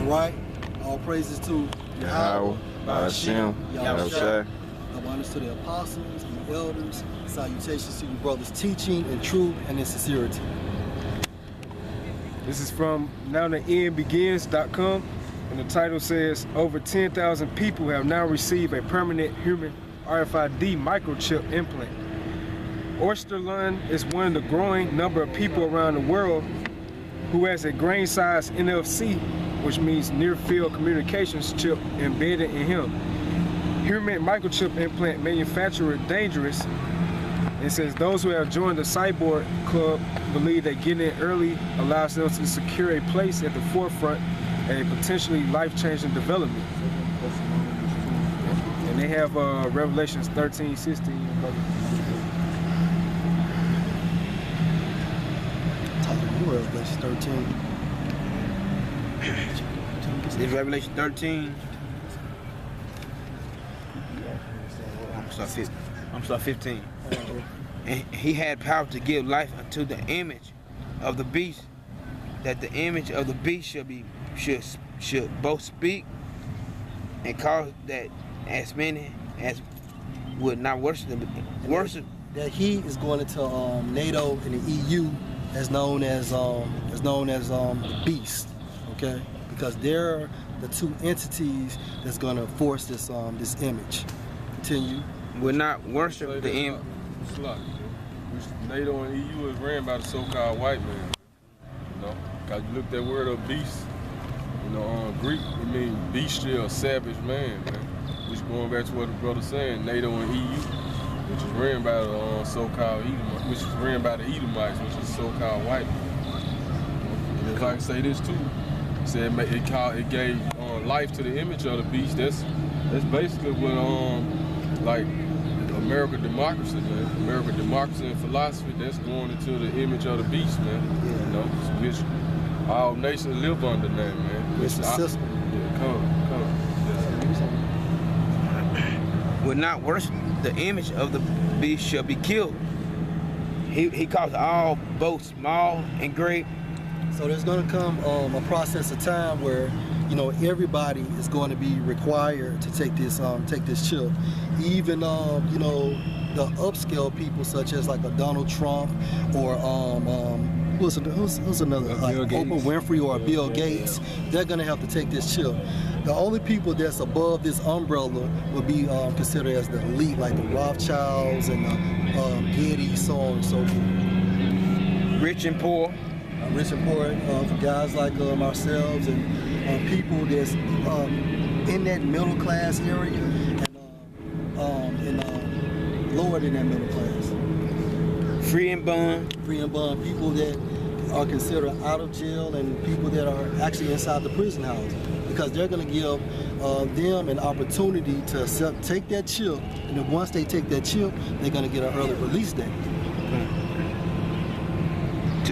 right. All praises to Yahweh, Hashem, Yahweh. Honors to the apostles and the elders. Salutations to you brothers teaching in truth and in sincerity. This is from nowtheendbegins.com, and the title says, over 10,000 people have now received a permanent human RFID microchip implant. Oysterlund is one of the growing number of people around the world who has a grain-sized NFC, which means near-field communications chip embedded in him. Human microchip implant manufacturer Dangerous. It says those who have joined the Cyborg Club believe that getting in early allows them to secure a place at the forefront and a potentially life-changing development. And they have Revelations 13:16. Revelation 13. It's Revelation 13. I'm sorry, 15. And he had power to give life unto the image of the beast, that the image of the beast should both speak and cause that as many as would not worship that he is going into NATO and the EU as known as beast, okay? Because they're the two entities that's going to force this this image. Continue. Would not worship the image. NATO and EU is ran by the so-called white man. You know, cause you look at that word of beast. You know, Greek it means bestial, savage man. Which going back to what the brother's saying, NATO and EU, which is ran by the so-called Edomites, which is ran by the Edomites, which is so-called white man. And if I can say this too, it said it gave life to the image of the beast. That's basically what like American democracy, man. American democracy and philosophy, that's going into the image of the beast, man. Yeah. You know, which all nations live under that, man. It's the system. Yeah, come. Would not worship the image of the beast shall be killed. He caused all, both small and great. So there's going to come a process of time where, you know, everybody is going to be required to take this chip. Even you know, the upscale people such as like a Donald Trump or who's another like Oprah Winfrey or Bill Gates, they're going to have to take this chip. The only people that's above this umbrella would be considered as the elite, like the Rothschilds and the Getty, so on and so forth. Rich and poor. Rich and poor, guys like ourselves and people that's in that middle class area and lower than that middle class. Free and bond. Free and bond. People that are considered out of jail and people that are actually inside the prison house, because they're going to give them an opportunity to take that chip, and then once they take that chip, they're going to get an early release date.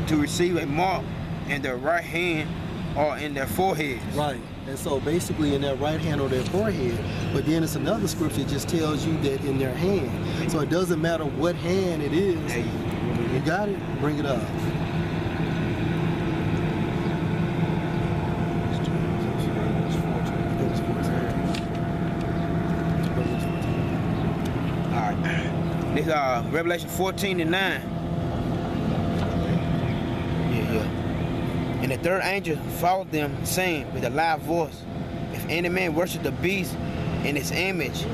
To receive a mark in their right hand or in their forehead. Right. And so basically in their right hand or their forehead, but then it's another scripture that just tells you that in their hand. So it doesn't matter what hand it is. Hey. You got it? Bring it up. All right. This Revelation 14:9. And the third angel followed them, saying with a loud voice, if any man worship the beast in his image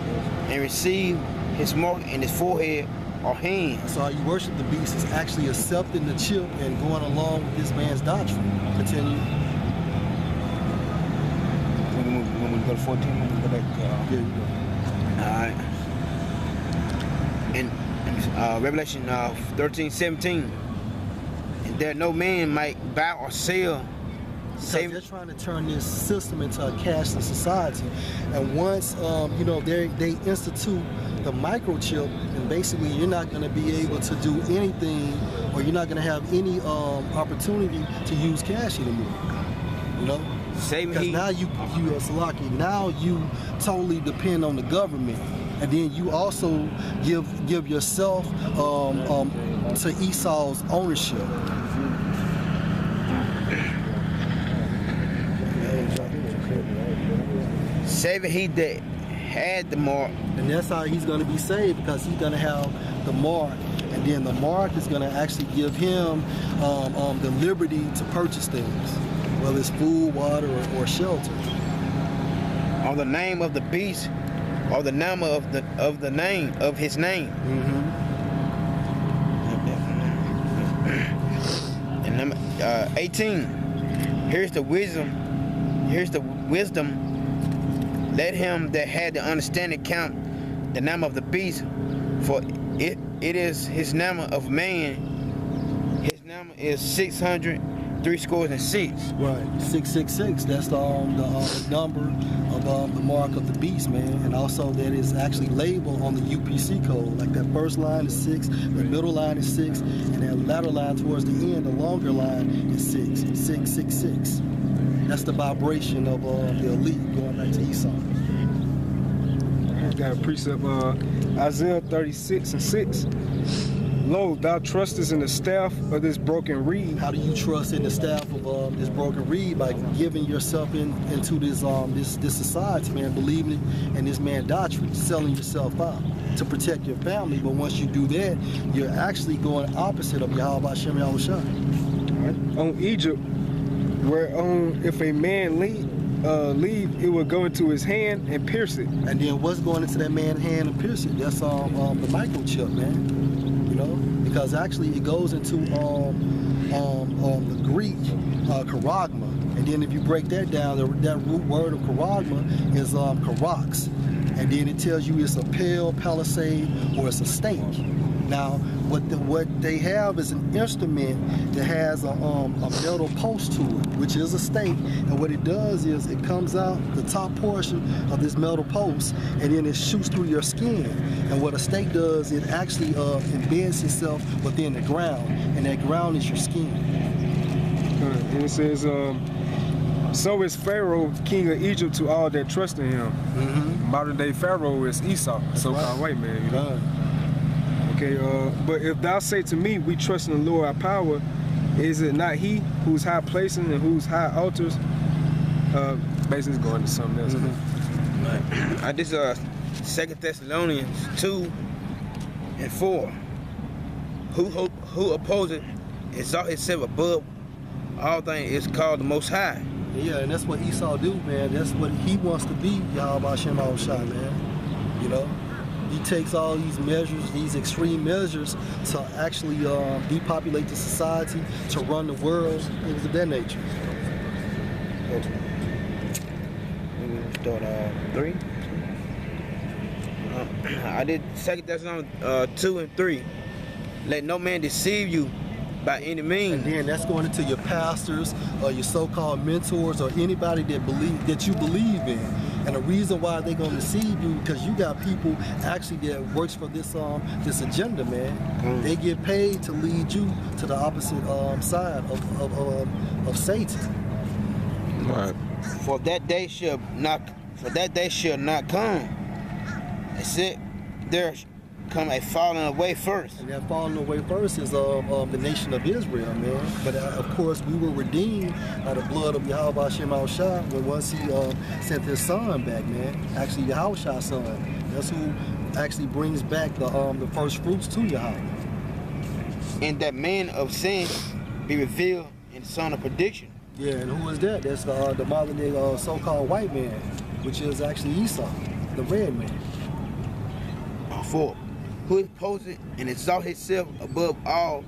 and receive his mark in his forehead or hand. So how you worship the beast is actually accepting the chip and going along with this man's doctrine. Continue. When we go to 14, when we go back. All right. And Revelation 13:17. That no man might buy or sell. Because they're trying to turn this system into a cashless society, and once you know they institute the microchip, and basically you're not going to be able to do anything, or you're not going to have any opportunity to use cash anymore. You know, because now you totally depend on the government, and then you also give yourself to Esau's ownership. saving he that had the mark. And that's how he's going to be saved, because he's going to have the mark. And then the mark is going to actually give him the liberty to purchase things, whether it's food, water, or shelter. On the name of the beast, or the number of the name of his name. Mm-hmm. And number 18. Here's the wisdom. Let him that had the understanding count the number of the beast, for it is his number of man. His number is 600, 666. Right, 666. That's the number of the mark of the beast, man. And also that is actually labeled on the UPC code. Like that first line is 6, the middle line is 6, and that latter line towards the end, the longer line is 666. That's the vibration of the elite, going back to Esau. I got a precept, Isaiah 36:6. Lo, thou trustest in the staff of this broken reed. How do you trust in the staff of this broken reed? By giving yourself into this society, man, believing in this man doctrine, selling yourself out to protect your family. But once you do that, you're actually going opposite of Yahweh Hashem Yahushua. On Egypt, whereon if a man leave, it will go into his hand and pierce it. And then what's going into that man's hand and pierce it? That's the microchip, man. You know, because actually it goes into the Greek charagma, and then if you break that down, that root word of charagma is charax, and then it tells you it's a pale palisade or it's a stake. Now, what they have is an instrument that has a metal post to it, which is a stake, and what it does is it comes out the top portion of this metal post, and then it shoots through your skin. And what a stake does, it actually embeds itself within the ground, and that ground is your skin. And it says, so is Pharaoh, king of Egypt, to all that trust in him. Mm-hmm. Modern day Pharaoh is Esau, so-called white man, you know. Okay, but if thou say to me, we trust in the Lord our power, is it not he whose high places and whose high altars? Basically, it's going to something else. Mm-hmm. Right. This is 2 Thessalonians 2:4. Who opposes exalt himself above all things is called the Most High. Yeah, and that's what Esau do, man. That's what he wants to be, Yahweh Hashem Yahushua, man. You know? He takes all these measures, these extreme measures, to actually depopulate the society, to run the world, things of that nature. Start 3. I did 2 Thessalonians 2 and 3. Let no man deceive you by any means. And then that's going into your pastors or your so-called mentors or anybody that you believe in. And the reason why they're going to deceive you, because you got people actually that works for this agenda, man. They get paid to lead you to the opposite side of Satan. Right. For that day shall not come, except there come a falling away first. And that falling away first is the nation of Israel, man. But of course, we were redeemed by the blood of Yahweh Hashem Yahushua when once he sent his son back, man. Actually, Yahushua's son. That's who actually brings back the first fruits to Yahweh. And that man of sin be revealed in the son of perdition. Yeah, and who is that? That's the modern day so-called white man, which is actually Esau, the red man. 4. Who opposes and exalt himself above all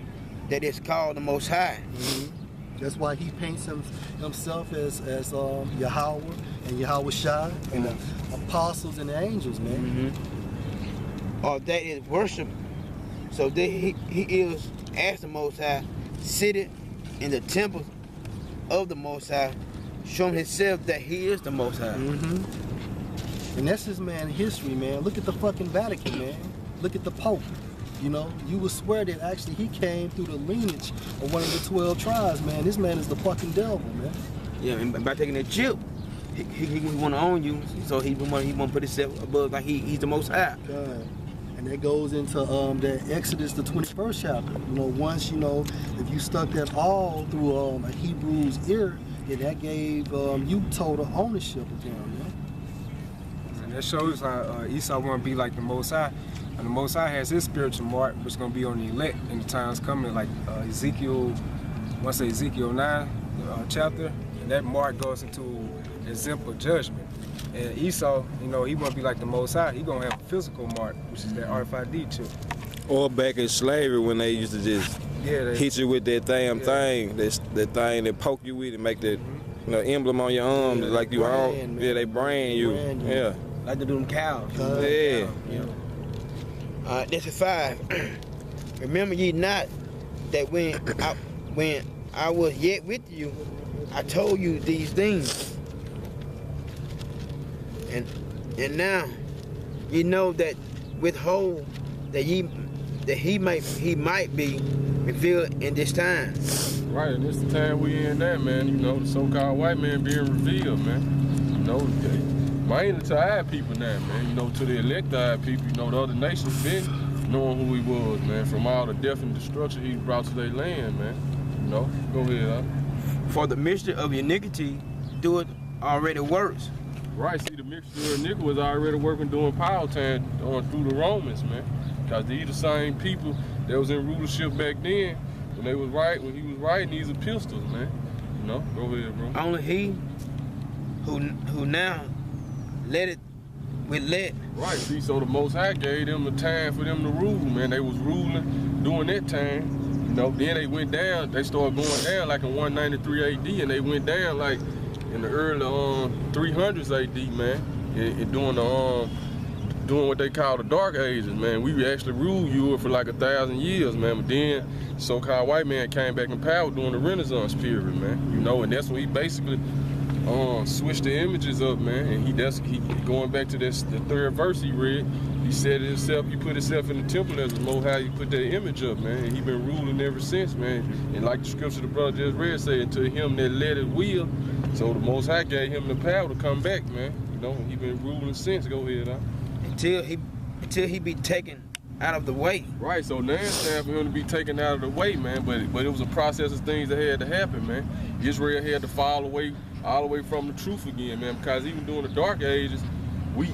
that is called the Most High. Mm-hmm. That's why he paints himself as Yahweh and Yahushua and the apostles and the angels, man. Mm-hmm. Or that is worship, so that he is as the Most High, seated in the temple of the Most High, showing himself that he is the Most High. Mm-hmm. And that's his man history, man. Look at the fucking Vatican, man. Look at the Pope. You know, you would swear that actually he came through the lineage of one of the 12 tribes, man. This man is the fucking devil, man. Yeah, and by taking that chip, he want to own you, so he want to put himself above, like he's the Most High. God. And that goes into that Exodus, the 21st chapter. You know, once, you know, if you stuck that all through a Hebrew's ear, then that gave you total ownership of them, man. That shows how Esau want to be like the Most High. And the Most High has his spiritual mark, which is going to be on the elect in the times coming, like Ezekiel 9 chapter, and that mark goes into exemplar judgment. And Esau, you know, he want to be like the Most High. He going to have a physical mark, which is that RFID chip. Or back in slavery when they used to just hit you with that damn thing, that thing that poke you with and make that emblem on your arm, like you all, they brand you. Yeah. Like they do them cows. Yeah. This is 5. Remember ye not that when I was yet with you, I told you these things. And now ye know that withhold that he might be revealed in this time. Right, and it's the time we in there, man. You know, the so-called white man being revealed, man. You know, mainly to our people now, man. You know, to the elected people. You know, the other nations been knowing who he was, man. From all the death and destruction he brought to their land, man. You know, go ahead, For the mystery of iniquity doeth already works. Right, see, the mixture of iniquity was already working during power time through the Romans, man. Because these the same people that was in rulership back then when he was writing these epistles, man. You know, go ahead, bro. Only he who now let it with let. Right, see, so the Most High gave them the time for them to rule, man. They was ruling during that time. You know, then they went down, they started going down like in 193 AD, and they went down like in the early 300s AD, man. And doing what they call the Dark Ages, man. We actually ruled Europe for like 1,000 years, man. But then so-called white man came back in power during the Renaissance period, man. You know, and that's when he basically switched the images up, man. And he going back to this the 3rd verse he read. He said it himself. He put himself in the temple as the Most High. He put that image up, man. And he been ruling ever since, man. And like the scripture the brother just read, said, "To him that led it will." So the Most High gave him the power to come back, man. You know, he been ruling since. Go ahead, huh? Until he be taken out of the way. Right, so now it's time for him to be taken out of the way, man. But it was a process of things that had to happen, man. Israel had to fall away all the way from the truth again, man. Because even during the Dark Ages, we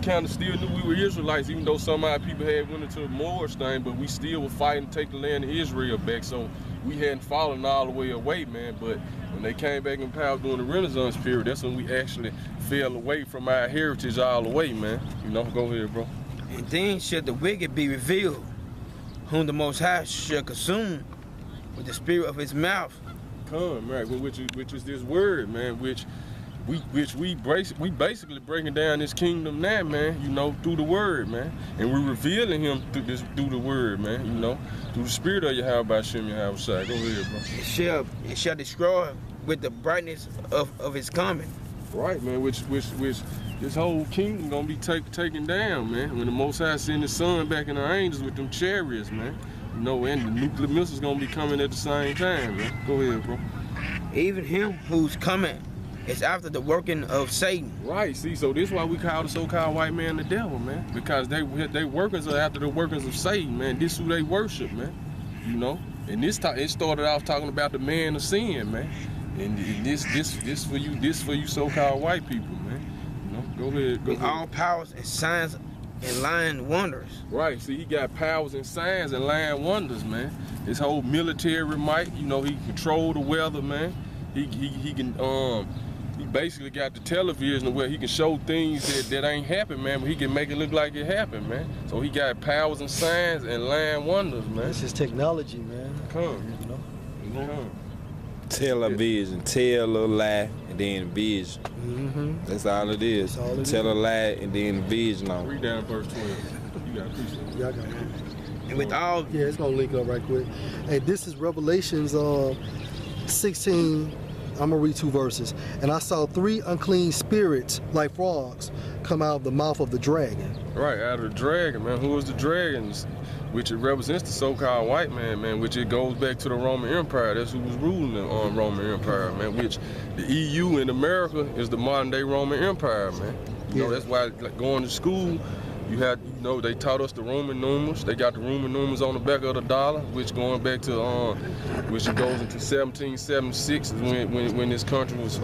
kind of still knew we were Israelites, even though some of our people had went into the Moorish thing, but we still were fighting to take the land of Israel back. So we hadn't fallen all the way away, man. But when they came back in power during the Renaissance period, that's when we actually fell away from our heritage all the way, man. You know, go ahead, bro. And then should the wicked be revealed, whom the Most High shall consume with the spirit of his mouth. Come, right, which is this word, man, which we basically breaking down this kingdom now, man, you know, through the word, man. And we're revealing him through the word, man, you know, through the spirit of Yahweh Shem Yahweh Shai. Go ahead, bro. It shall destroy with the brightness of his coming. Right, man, which this whole kingdom gonna be taken down, man. When the Most High send his son back in the angels with them chariots, man. You know, and the nuclear missiles gonna be coming at the same time, man. Go ahead, bro. Even him who's coming is after the working of Satan. Right, see, so this is why we call the so-called white man the devil, man. Because they workings are after the workings of Satan, man. This is who they worship, man. You know? And it started off talking about the man of sin, man. And this for you so-called white people, man. You know, go ahead. With all powers and signs and lying wonders. Right, see, he got powers and signs and lying wonders, man. His whole military might, you know, he control the weather, man. He can he basically got the television where he can show things that ain't happened, man, but he can make it look like it happened, man. So he got powers and signs and lying wonders, man. This is technology, man. Come, you know. Come. Tell a vision, tell a lie, and then vision. Mm-hmm. That's all it is. Tell a lie and then vision on. Read down verse 12. You got to appreciate it. Yeah, I got it. And with all... Yeah, it's going to link up right quick. Hey, this is Revelations 16. I'm going to read 2 verses. And I saw 3 unclean spirits like frogs come out of the mouth of the dragon. Right, out of the dragon, man. Who is the dragon? Which it represents the so-called white man, which it goes back to the Roman Empire. That's who was ruling the Roman Empire, man, which the EU in America is the modern-day Roman Empire, man. You know, that's why like, going to school, You know, they taught us the Roman numerals. They got the Roman numerals on the back of the dollar, which going back to which it goes into 1776 is when this country was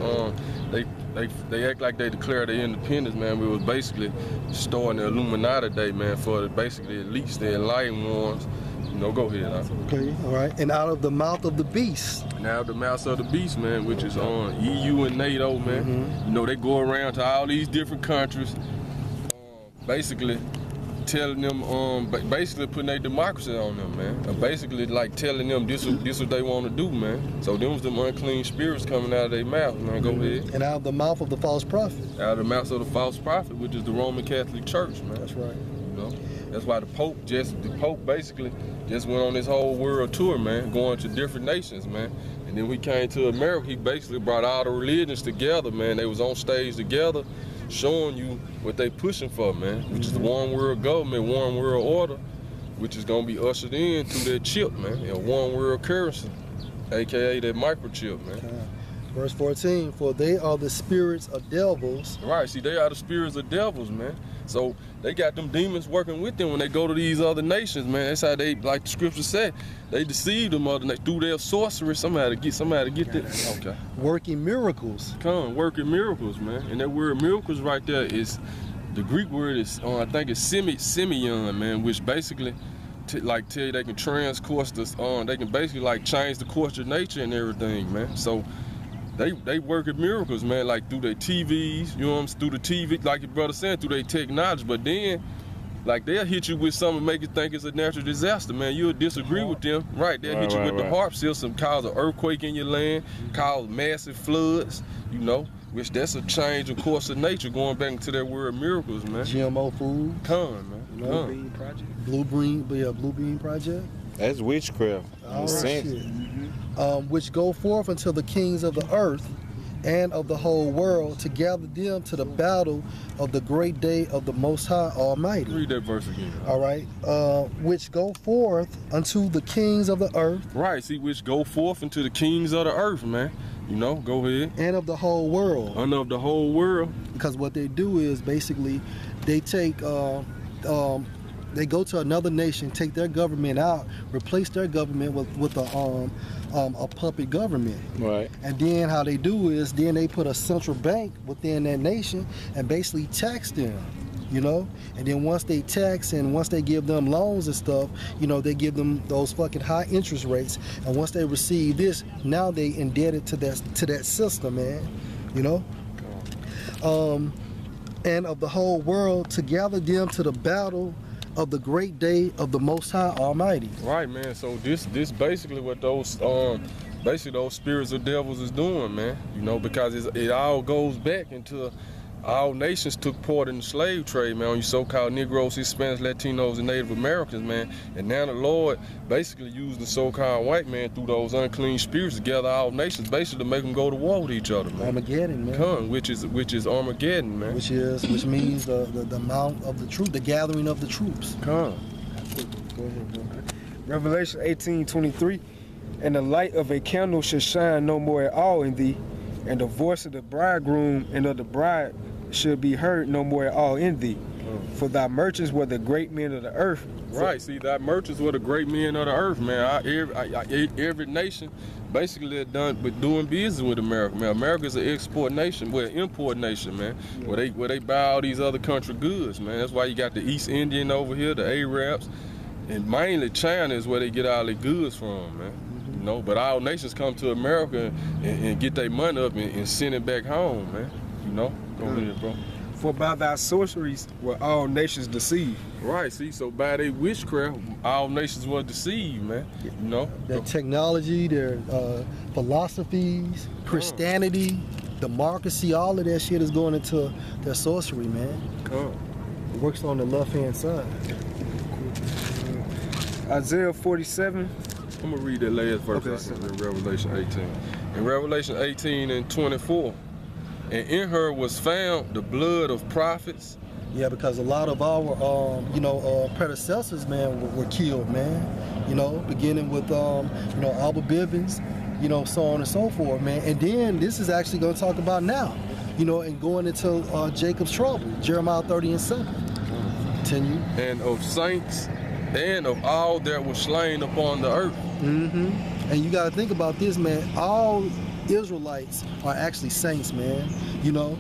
they act like they declared their independence, man. We was basically starting the Illuminati Day, man, for basically at least the enlightened ones. You know, go ahead. Okay, all right. And out of the mouth of the beast. Now the mouth of the beast, man, which is on EU and NATO, man. Mm-hmm. You know, they go around to all these different countries, basically telling them, basically putting their democracy on them, man. Basically, like telling them this what they want to do, man. So them was them unclean spirits coming out of their mouth, man. Go ahead. And out of the mouth of the false prophet. Out of the mouth of the false prophet, which is the Roman Catholic Church, man. That's right. You know, that's why the Pope basically just went on this whole world tour, man, going to different nations, man. And then we came to America. He basically brought all the religions together, man. They was on stage together, showing you what they pushing for, man, which is the one world government, one world order, which is gonna be ushered in through that chip, man, and one world currency, aka that microchip, man. Okay. Verse 14, for they are the spirits of devils. Right, see, they are the spirits of devils, man. So they got them demons working with them when they go to these other nations, man. That's how they, like the scripture said, they deceive them other nations through their sorcery. Somebody to get that. Okay. Working miracles. Working miracles, man. And that word miracles right there is, the Greek word is, I think it's semeion, man, which basically tell you they can transcourse this, they can basically like change the course of nature and everything, man. So they work at miracles, man, like through their TVs, you know what I'm saying, through the TV, like your brother said, through their technology. But then, like, they'll hit you with something and make you think it's a natural disaster, man. You'll disagree with them, right? They'll hit you with the harp system, cause an earthquake in your land, cause massive floods, you know, which that's a change of course of nature, going back into that word miracles, man. GMO food. Man. Blue Bean Project. Blue Bean Project. That's witchcraft. All right, shit. Which go forth until the kings of the earth and of the whole world to gather them to the battle of the great day of the Most High Almighty. Read that verse again. All right. Which go forth unto the kings of the earth. Right, see, which go forth into the kings of the earth, man. You know, go ahead. And of the whole world. And of the whole world. Because what they do is basically they take they go to another nation, take their government out, replace their government with a puppet government. Right. And then how they do is then they put a central bank within that nation and basically tax them, you know? And then once they tax and once they give them loans and stuff, you know, they give them those fucking high interest rates. And once they receive this, now they indebted to that system, man, you know? And of the whole world to gather them to the battle of the great day of the Most High Almighty. Right, man. So this basically what those those spirits of devils is doing, man. You know, because it all goes back into all nations took part in the slave trade, man. You so-called Negroes, Hispanics, Latinos, and Native Americans, man. And now the Lord basically used the so-called white man through those unclean spirits to gather all nations, basically to make them go to war with each other, man. Armageddon, man. Which is Armageddon, man. Which means the amount of the troop, the gathering of the troops. Go ahead, bro. Revelation 18:23, and the light of a candle shall shine no more at all in thee, and the voice of the bridegroom and of the bride should be heard no more at all in thee. For thy merchants were the great men of the earth. Right, see, thy merchants were the great men of the earth, man. Every nation basically doing business with America, man. America's an export nation, well, import nation, man. Where they buy all these other country goods, man. That's why you got the East Indian over here, the Arabs, and mainly China is where they get all their goods from, man. You know, but all nations come to America and get their money up and send it back home, man. You know, go ahead, bro. For by thy sorceries were all nations deceived. Right, see, so by their witchcraft, all nations were deceived, man. You know? Their technology, their philosophies, Christianity, democracy, all of that shit is going into their sorcery, man. It works on the left-hand side. Isaiah 47. I'm going to read that last verse in Revelation 18. In Revelation 18 and 24, and in her was found the blood of prophets. Yeah, because a lot of our, predecessors, man, were killed, man. You know, beginning with, Albert Bivens, you know, so on and so forth, man. And then this is actually going to talk about now, you know, and going into Jacob's trouble, Jeremiah 30 and 7. Continue. And of saints, and of all that were slain upon the earth. And you got to think about this, man. All Israelites are actually saints, man. You know,